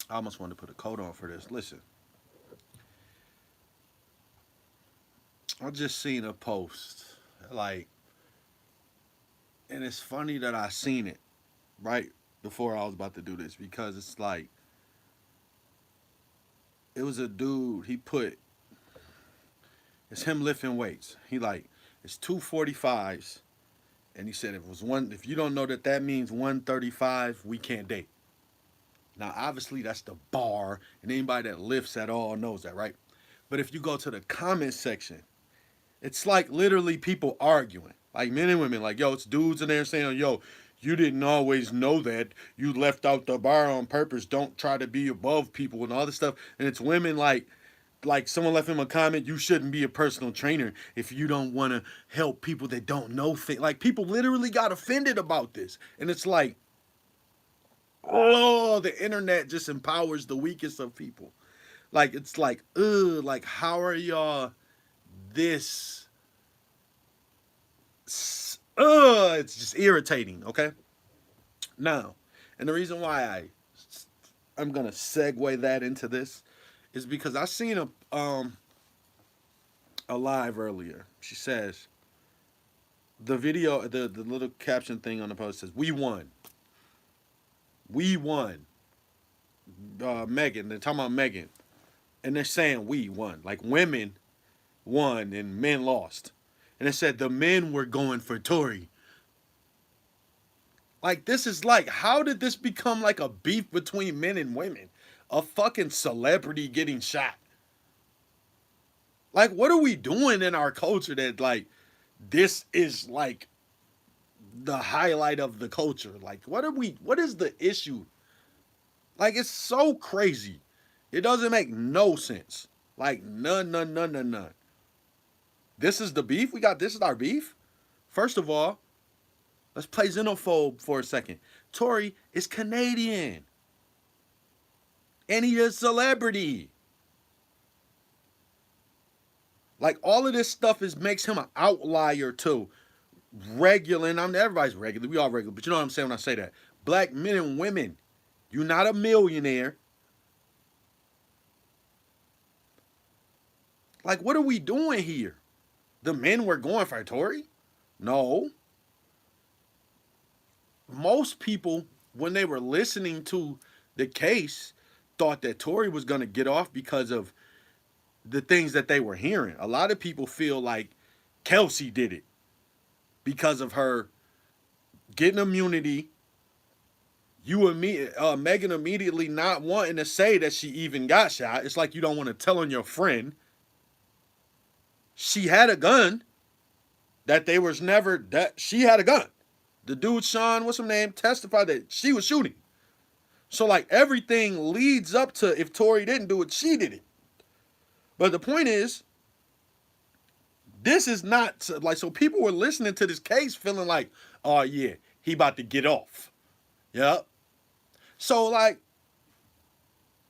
I almost wanted to put a coat on for this. Listen, I just seen a post, like, and it's funny that I seen it right before I was about to do this because it's like it was a dude. He put it's him lifting weights. He like it's 245s, and he said if it was one. If you don't know that that means 135, we can't date. Now, obviously, that's the bar, and anybody that lifts at all knows that, right? But if you go to the comment section, it's like literally people arguing, like men and women, like, yo, it's dudes in there saying, yo, you didn't always know that. You left out the bar on purpose. Don't try to be above people and all this stuff. And it's women like someone left him a comment, you shouldn't be a personal trainer if you don't want to help people that don't know things. Like people literally got offended about this. And it's like, oh, the internet just empowers the weakest of people. Like it's like, ugh, like how are y'all this it's just irritating, okay? Now, and the reason why I'm gonna segue that into this is because I seen a live earlier. She says the video, the little caption thing on the post says, we won." Megan, they're talking about Megan, and they're saying we won, like women won and men lost, and it said the men were going for Torey. Like this is like, how did this become like a beef between men and women? A fucking celebrity getting shot. Like, what are we doing in our culture that like this is like the highlight of the culture? Like, what is the issue? Like, it's so crazy. It doesn't make no sense. Like, none. This is the beef? This is our beef? First of all, let's play xenophobe for a second. Torey is Canadian. And he is a celebrity. Like all of this stuff makes him an outlier too. Regular, and everybody's regular. We all regular, but you know what I'm saying when I say that. Black men and women, you're not a millionaire. Like, what are we doing here? The men were going for Torey? No. Most people, when they were listening to the case, thought that Torey was going to get off because of the things that they were hearing. A lot of people feel like Kelsey did it because of her getting immunity. Megan immediately not wanting to say that she even got shot. It's like you don't want to tell on your friend. She had a gun. That they was never that she had a gun. The dude Sean, what's her name, testified that she was shooting. So like everything leads up to if Torey didn't do it, she did it. But the point is, this is not like so people were listening to this case feeling like, oh yeah, he about to get off. Yep. So like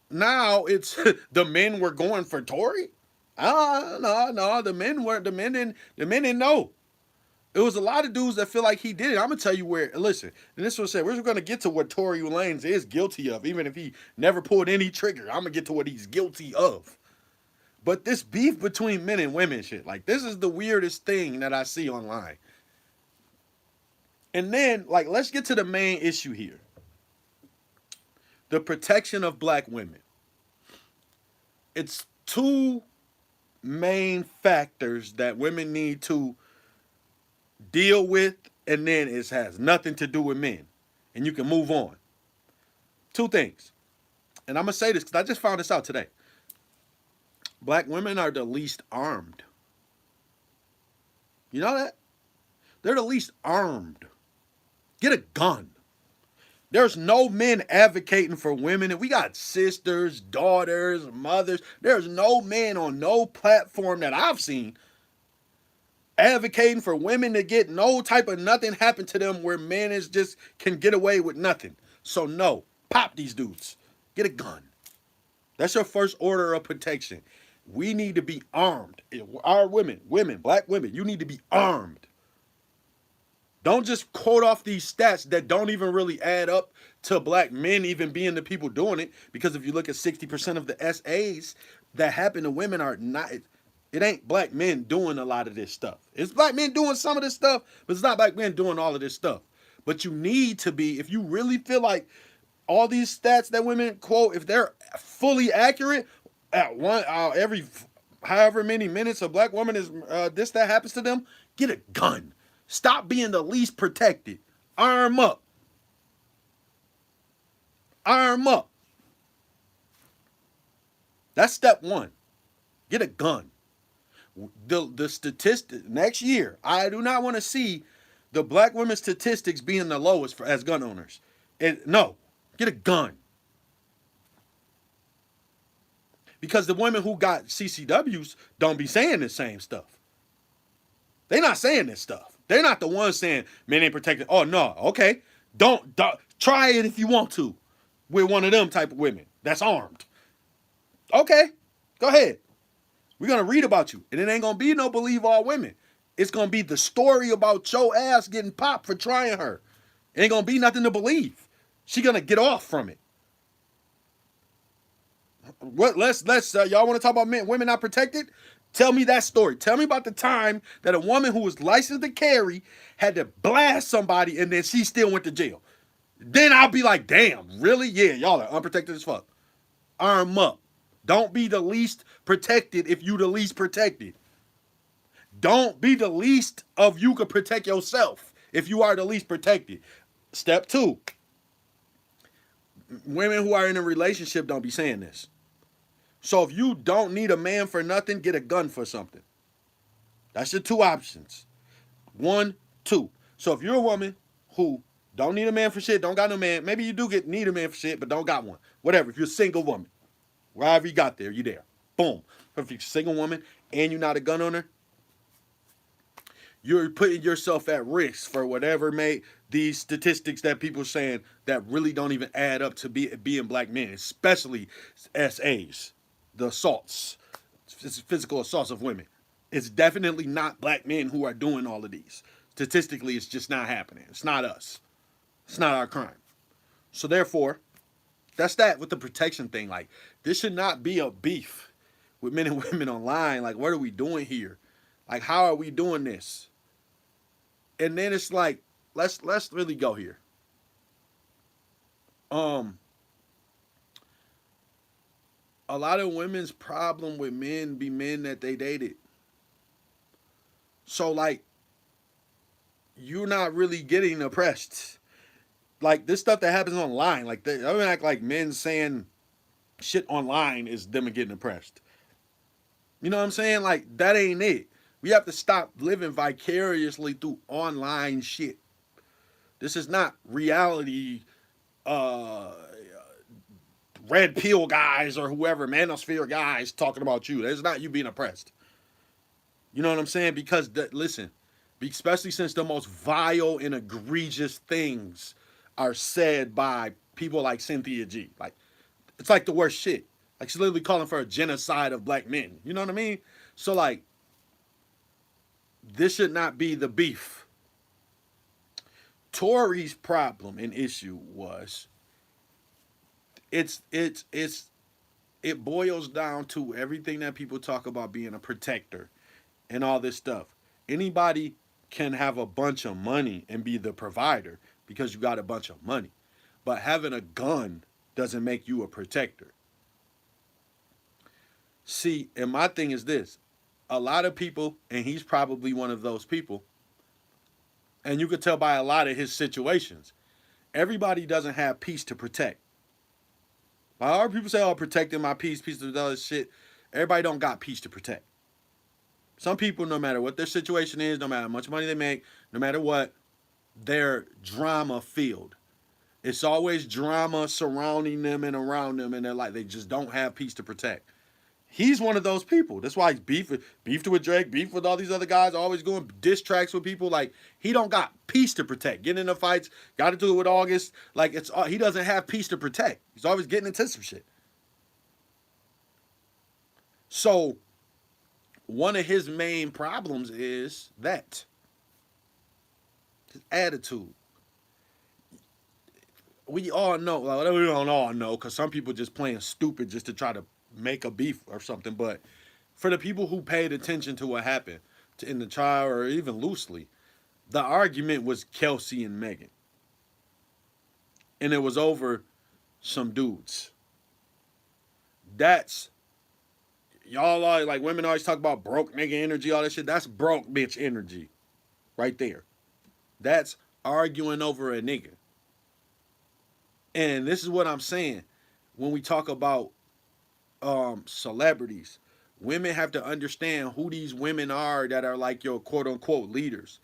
now it's the men were going for Torey. No. The men didn't know. It was a lot of dudes that feel like he did it. I'm gonna tell you where. Listen, and this was say we're gonna get to what Torey Lanez is guilty of, even if he never pulled any trigger. I'm gonna get to what he's guilty of. But this beef between men and women shit, like this is the weirdest thing that I see online. And then, like, let's get to the main issue here: the protection of black women. It's two main factors that women need to deal with, and then it has nothing to do with men. And you can move on. Two things. And I'm going to say this because I just found this out today. Black women are the least armed. You know that? They're the least armed. Get a gun. There's no men advocating for women. And we got sisters, daughters, mothers. There's no men on no platform that I've seen advocating for women to get no type of nothing happen to them where men is just can get away with nothing. So no, pop these dudes. Get a gun. That's your first order of protection. We need to be armed. Our women, black women, you need to be armed. Don't just quote off these stats that don't even really add up to black men even being the people doing it. Because if you look at 60% of the SAs that happen to women are not, it ain't black men doing a lot of this stuff. It's black men doing some of this stuff, but it's not black men doing all of this stuff. But you need to be, if you really feel like all these stats that women quote, if they're fully accurate, at one every however many minutes a black woman is this that happens to them, get a gun. Stop being the least protected. Arm up. Arm up. That's step one. Get a gun. The statistic next year, I do not want to see the black women statistics being the lowest as gun owners. No, get a gun. Because the women who got CCWs don't be saying the same stuff. They're not saying this stuff. They're not the ones saying men ain't protected. Oh no, okay. Don't try it if you want to with one of them type of women that's armed. Okay, go ahead. We're gonna read about you. And it ain't gonna be no believe all women. It's gonna be the story about your ass getting popped for trying her. It ain't gonna be nothing to believe. She gonna get off from it. What let's y'all want to talk about women not protected? Tell me that story. Tell me about the time that a woman who was licensed to carry had to blast somebody and then she still went to jail. Then I'll be like, damn, really? Yeah, y'all are unprotected as fuck. Arm up. Don't be the least protected if you the least protected. Don't be the least of you could protect yourself if you are the least protected. Step two. Women who are in a relationship don't be saying this. So if you don't need a man for nothing, get a gun for something. That's your two options. 1, 2. So if you're a woman who don't need a man for shit, don't got no man, maybe you do need a man for shit, but don't got one. Whatever. If you're a single woman, wherever you got there, you there. Boom. If you're a single woman and you're not a gun owner, you're putting yourself at risk for whatever made these statistics that people are saying that really don't even add up to being black men, especially SAs. The assaults, physical assaults of women. It's definitely not black men who are doing all of these. Statistically, it's just not happening. It's not us. It's not our crime. So therefore, that's that with the protection thing. Like, this should not be a beef with men and women online. Like, what are we doing here? Like, how are we doing this? And then it's like, let's really go here. A lot of women's problem with men be men that they dated. So, like, you're not really getting oppressed. Like, this stuff that happens online, like, I don't act like men saying shit online is them getting oppressed. You know what I'm saying? Like, that ain't it. We have to stop living vicariously through online shit. This is not reality, red pill guys or whoever, manosphere guys talking about you. That's not you being oppressed. You know what I'm saying? Because, listen, especially since the most vile and egregious things are said by people like Cynthia G. Like, it's like the worst shit. Like, she's literally calling for a genocide of black men. You know what I mean? So, like, this should not be the beef. Torey's problem and issue was it boils down to everything that people talk about being a protector and all this stuff. Anybody can have a bunch of money and be the provider because you got a bunch of money. But having a gun doesn't make you a protector. See, and my thing is this. A lot of people, and he's probably one of those people, and you could tell by a lot of his situations, everybody doesn't have peace to protect. A lot of people say, oh, protecting my peace to the other shit. Everybody don't got peace to protect. Some people, no matter what their situation is, no matter how much money they make, no matter what, they're drama-filled. It's always drama surrounding them and around them, and they're like, they just don't have peace to protect. He's one of those people. That's why he's beefed with Drake, beefed with all these other guys, always going diss tracks with people. Like, he don't got peace to protect. Getting into fights, got to do it with August. Like, he doesn't have peace to protect. He's always getting into some shit. So, one of his main problems is that his attitude. We all know, like, we don't all know, because some people just playing stupid just to try to make a beef or something. But for the people who paid attention to what happened in the trial or even loosely, the argument was Kelsey and Megan, and it was over some dudes. That's y'all are like women always talk about broke nigga energy, all that shit. That's broke bitch energy, right there. That's arguing over a nigga. And this is what I'm saying when we talk about celebrities. Women have to understand who these women are that are like your quote unquote leaders.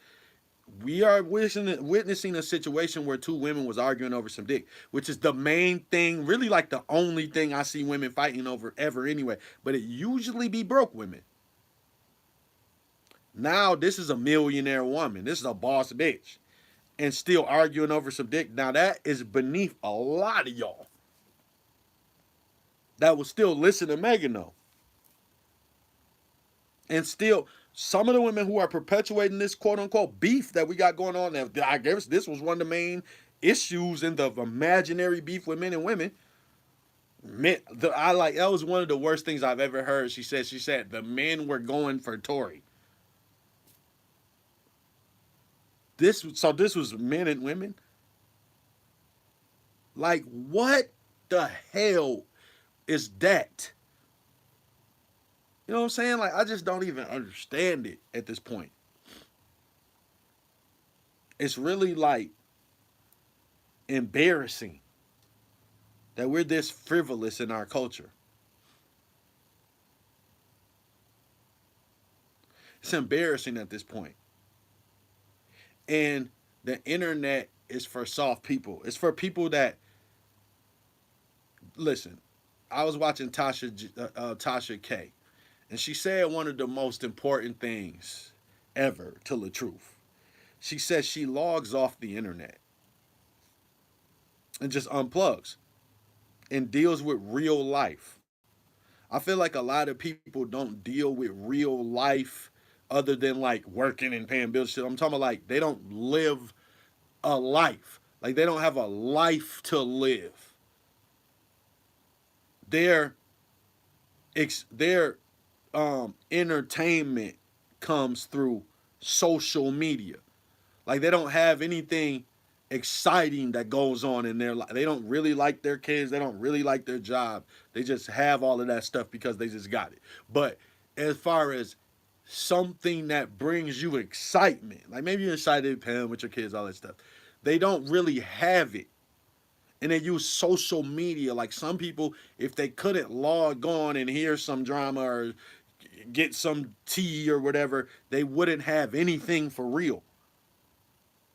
We are witnessing a situation where two women was arguing over some dick, which is the main thing, really like the only thing I see women fighting over ever anyway. But it usually be broke women. Now this is a millionaire woman. This is a boss bitch. And still arguing over some dick. Now that is beneath a lot of y'all that will still listen to Megan though. And still, some of the women who are perpetuating this quote unquote beef that we got going on, that I guess this was one of the main issues in the imaginary beef with men and women. That was one of the worst things I've ever heard. She said the men were going for Torey. This was men and women. Like what the hell is that? You know what I'm saying? Like I just don't even understand it at this point. It's really like embarrassing that we're this frivolous in our culture. It's embarrassing at this point. And the internet is for soft people. It's for people that listen. I was watching Tasha K, and she said one of the most important things ever to the truth. She says she logs off the internet and just unplugs and deals with real life. I feel like a lot of people don't deal with real life other than like working and paying bills. I'm talking about like they don't live a life. Like they don't have a life to live. Their their entertainment comes through social media. Like they don't have anything exciting that goes on in their life. They don't really like their kids. They don't really like their job. They just have all of that stuff because they just got it. But as far as something that brings you excitement, like maybe you're excited playing with your kids, all that stuff, they don't really have it. And they use social media. Like some people, if they couldn't log on and hear some drama or get some tea or whatever, they wouldn't have anything for real.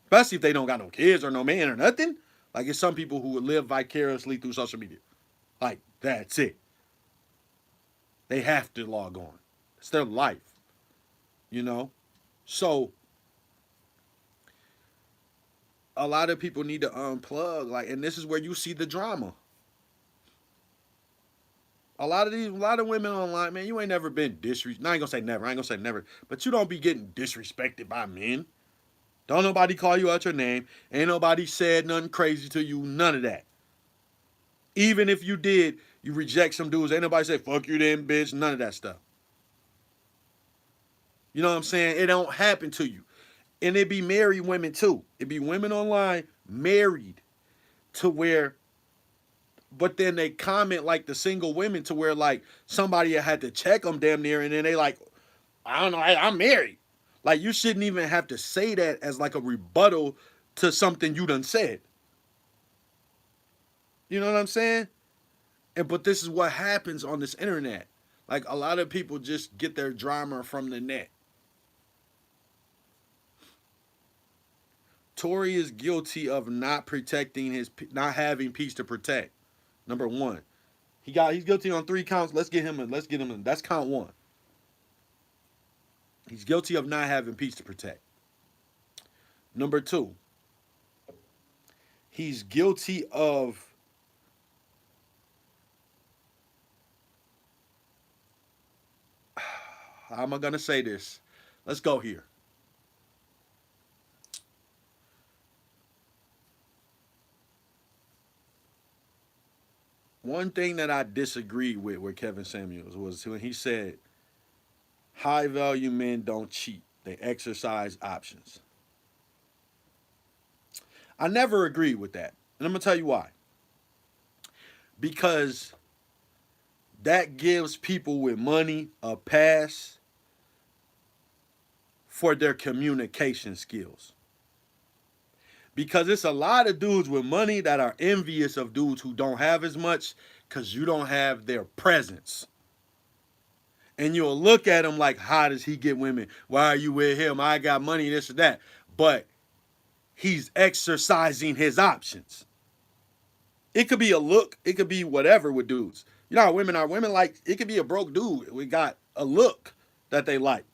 Especially if they don't got no kids or no man or nothing. Like it's some people who would live vicariously through social media. Like that's it. They have to log on. It's their life. You know? So a lot of people need to unplug. Like, and this is where you see the drama. A lot of women online, man, you ain't never been disrespected. I ain't gonna say never. I ain't gonna say never. But you don't be getting disrespected by men. Don't nobody call you out your name. Ain't nobody said nothing crazy to you. None of that. Even if you did, you reject some dudes. Ain't nobody say, fuck you then, bitch. None of that stuff. You know what I'm saying? It don't happen to you. And it be married women too. It be women online married to where, but then they comment like the single women to where like somebody had to check them damn near, and then they like, I don't know, I'm married. Like you shouldn't even have to say that as like a rebuttal to something you done said. You know what I'm saying? And but this is what happens on this internet. Like a lot of people just get their drama from the net. Torey is guilty of not protecting not having peace to protect. Number one, he's guilty on 3 counts. Let's get him in. That's count 1. He's guilty of not having peace to protect. Number 2, he's guilty of how am I gonna say this? Let's go here. one thing that I disagreed with Kevin Samuels was when he said high value men don't cheat. They exercise options. I never agreed with that. And I'm going to tell you why. Because that gives people with money a pass for their communication skills. Because it's a lot of dudes with money that are envious of dudes who don't have as much because you don't have their presence. And you'll look at him like, how does he get women? Why are you with him? I got money, this or that. But he's exercising his options. It could be a look. It could be whatever with dudes. You know how women are. Women like, it could be a broke dude. We got a look that they like.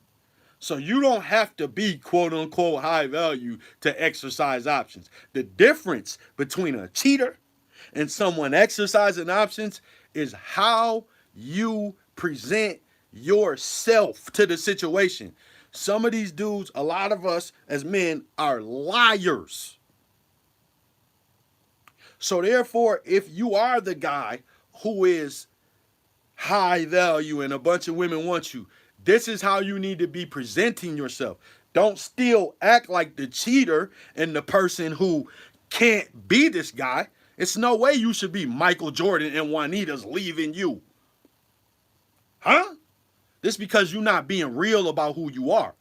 So you don't have to be quote unquote high value to exercise options. The difference between a cheater and someone exercising options is how you present yourself to the situation. Some of these dudes, a lot of us as men are liars. So therefore, if you are the guy who is high value and a bunch of women want you, this is how you need to be presenting yourself. Don't still act like the cheater and the person who can't be this guy. It's no way you should be Michael Jordan and Juanita's leaving you. Huh? This because you're not being real about who you are.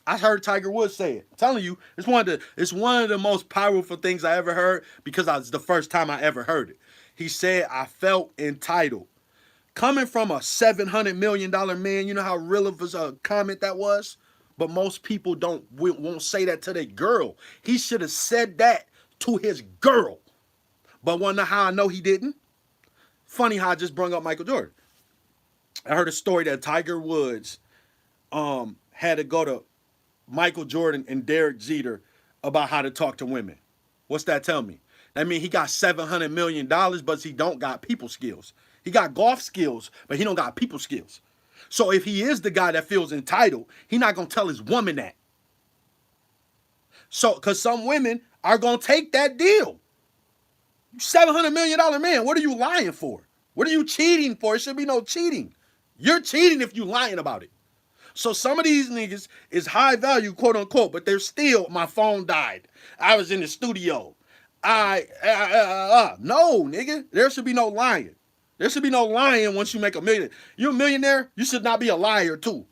I heard Tiger Woods say it. I'm telling you, it's one of the most powerful things I ever heard because it's the first time I ever heard it. He said, I felt entitled. Coming from a $700 million man, you know how real of a comment that was? But most people won't say that to their girl. He should have said that to his girl. But wonder how I know he didn't? Funny how I just brought up Michael Jordan. I heard a story that Tiger Woods had to go to Michael Jordan and Derek Jeter about how to talk to women. What's that tell me? That means he got $700 million, but he don't got people skills. He got golf skills, but he don't got people skills. So if he is the guy that feels entitled, he not going to tell his woman that. So, because some women are going to take that deal. $700 million man, what are you lying for? What are you cheating for? It should be no cheating. You're cheating if you lying about it. So some of these niggas is high value, quote unquote, but they're still, my phone died. I was in the studio. No, nigga, there should be no lying. There should be no lying once you make $1 million. You're a millionaire, you should not be a liar too.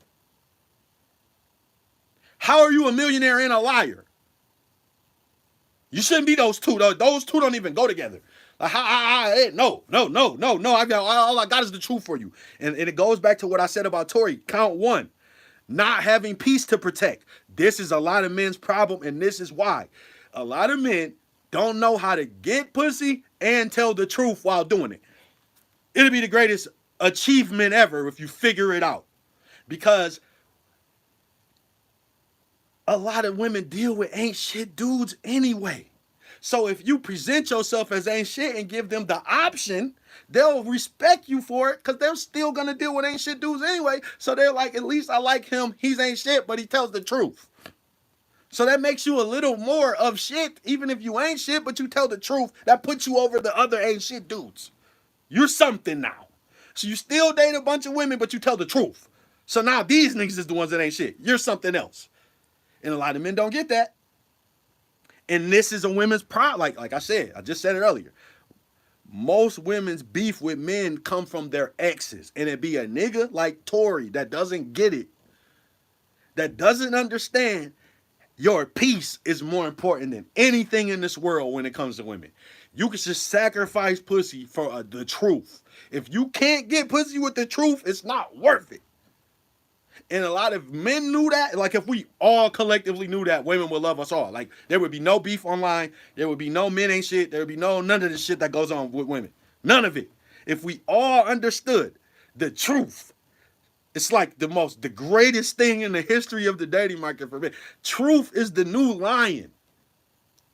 How are you a millionaire and a liar? You shouldn't be those two. Those two don't even go together. Like, no. All I got is the truth for you. And it goes back to what I said about Torey. Count one. Not having peace to protect. This is a lot of men's problem, and this is why. A lot of men don't know how to get pussy and tell the truth while doing it. It'll be the greatest achievement ever if you figure it out. Because a lot of women deal with ain't shit dudes anyway. So if you present yourself as ain't shit and give them the option, they'll respect you for it because they're still going to deal with ain't shit dudes anyway. So they're like, at least I like him. He's ain't shit, but he tells the truth. So that makes you a little more of shit, even if you ain't shit, but you tell the truth. That puts you over the other ain't shit dudes. You're something now. So you still date a bunch of women, but you tell the truth. So now these niggas is the ones that ain't shit. You're something else. And a lot of men don't get that. And this is a women's problem. Like I said, I just said it earlier. Most women's beef with men come from their exes. And it be a nigga like Torey that doesn't get it. That doesn't understand your peace is more important than anything in this world when it comes to women. You can just sacrifice pussy for the truth. If you can't get pussy with the truth, it's not worth it. And a lot of men knew that. Like, if we all collectively knew that, women would love us all. Like, there would be no beef online. There would be no men ain't shit. There would be none of the shit that goes on with women. None of it. If we all understood the truth, it's like the greatest thing in the history of the dating market for men. Truth is the new lion.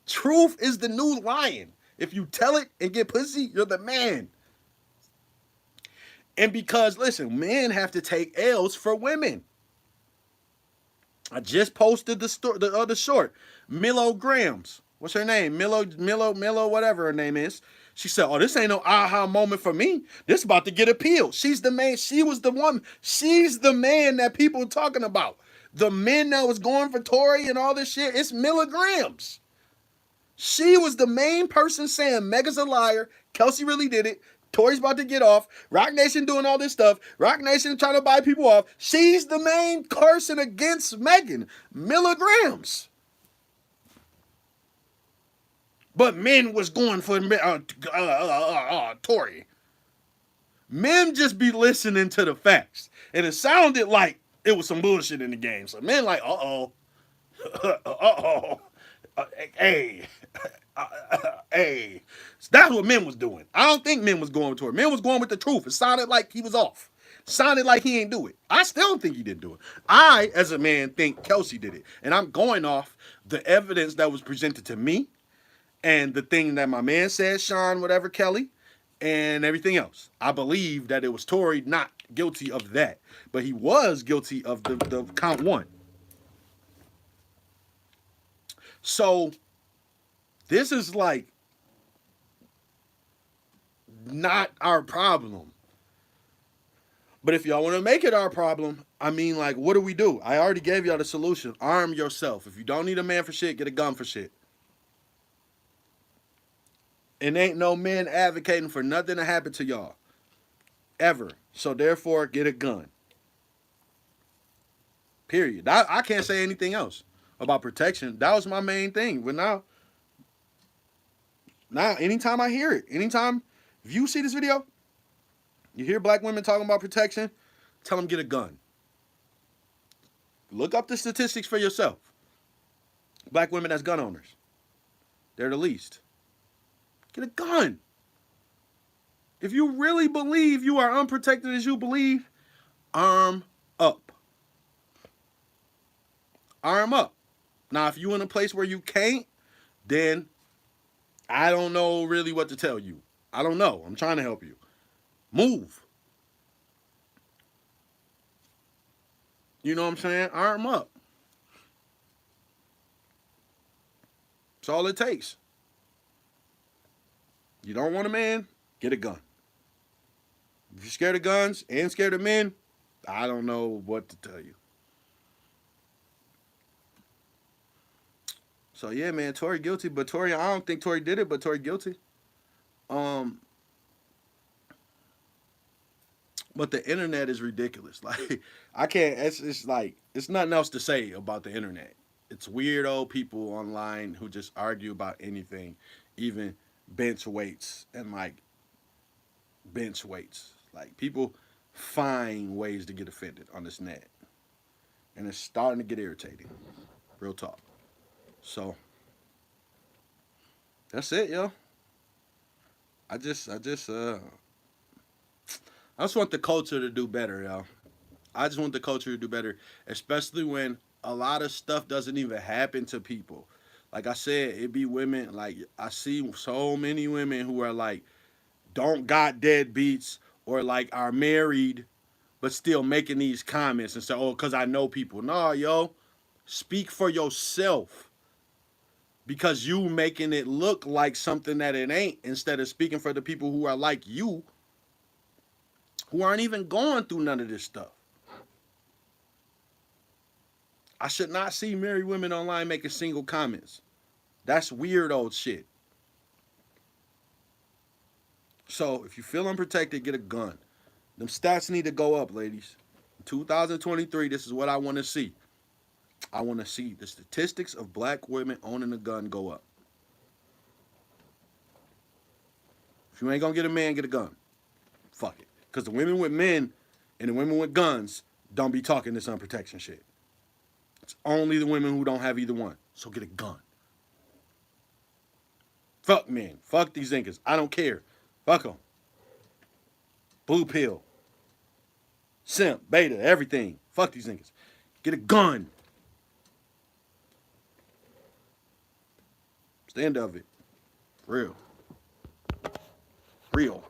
Truth is the new lion. If you tell it and get pussy, you're the man. And because, listen, men have to take L's for women. I just posted the other short, milligrams. What's her name? Milo, whatever her name is. She said, "Oh, this ain't no aha moment for me. This about to get appealed." She's the man. She was the one. She's the man that people are talking about. The men that was going for Torey and all this shit. It's milligrams. She was the main person saying Mega's a liar. Kelsey really did it. Torey's about to get off. Rock Nation doing all this stuff. Rock Nation trying to buy people off. She's the main person against Megan. Milligrams. But men was going for Torey. Men just be listening to the facts. And it sounded like it was some bullshit in the game. So men like, uh-oh. Uh-oh. Hey. Hey. So that's what men was doing. I don't think men was going with Torey. Men was going with the truth. It sounded like he was off. Sounded like he ain't do it. I still don't think he didn't do it. I, as a man, think Kelsey did it. And I'm going off the evidence that was presented to me and the thing that my man said, Sean, whatever, Kelly, and everything else. I believe that it was Torey not guilty of that, but he was guilty of the count one. So this is like not our problem. But if y'all want to make it our problem, I mean, like, what do we do? I already gave y'all the solution. Arm yourself. If you don't need a man for shit, get a gun for shit. And ain't no men advocating for nothing to happen to y'all. Ever. So therefore, get a gun. Period. I can't say anything else about protection. That was my main thing. But now, anytime I hear it, anytime, if you see this video, you hear black women talking about protection, tell them get a gun. Look up the statistics for yourself. Black women as gun owners. They're the least. Get a gun. If you really believe you are unprotected as you believe, arm up. Arm up. Now, if you're in a place where you can't, then I don't know really what to tell you. I don't know. I'm trying to help you. Move. You know what I'm saying? Arm up. That's all it takes. You don't want a man? Get a gun. If you're scared of guns and scared of men, I don't know what to tell you. So yeah, man, Torey guilty, but Torey, I don't think Torey did it, but Torey guilty. But the internet is ridiculous. Like, I can't. It's like it's nothing else to say about the internet. It's weirdo people online who just argue about anything, even bench weights and like bench weights. Like, people find ways to get offended on this net, and it's starting to get irritating. Real talk. So that's it, yo. I just want the culture to do better, yo. I just want the culture to do better, especially when a lot of stuff doesn't even happen to people. Like I said, it be women, like, I see so many women who are like, don't got deadbeats or like are married, but still making these comments and say, oh, because I know people. Nah, yo, speak for yourself. Because you making it look like something that it ain't, instead of speaking for the people who are like you, who aren't even going through none of this stuff. I should not see married women online making single comments. That's weird old shit. So if you feel unprotected, get a gun. Them stats need to go up, ladies. In 2023, this is what I want to see. I want to see the statistics of black women owning a gun go up. If you ain't going to get a man, get a gun. Fuck it. Because the women with men and the women with guns don't be talking this unprotection shit. It's only the women who don't have either one. So get a gun. Fuck men. Fuck these niggas. I don't care. Fuck them. Blue pill. Simp. Beta. Everything. Fuck these niggas. Get a gun. It's the end of it. Real. Real.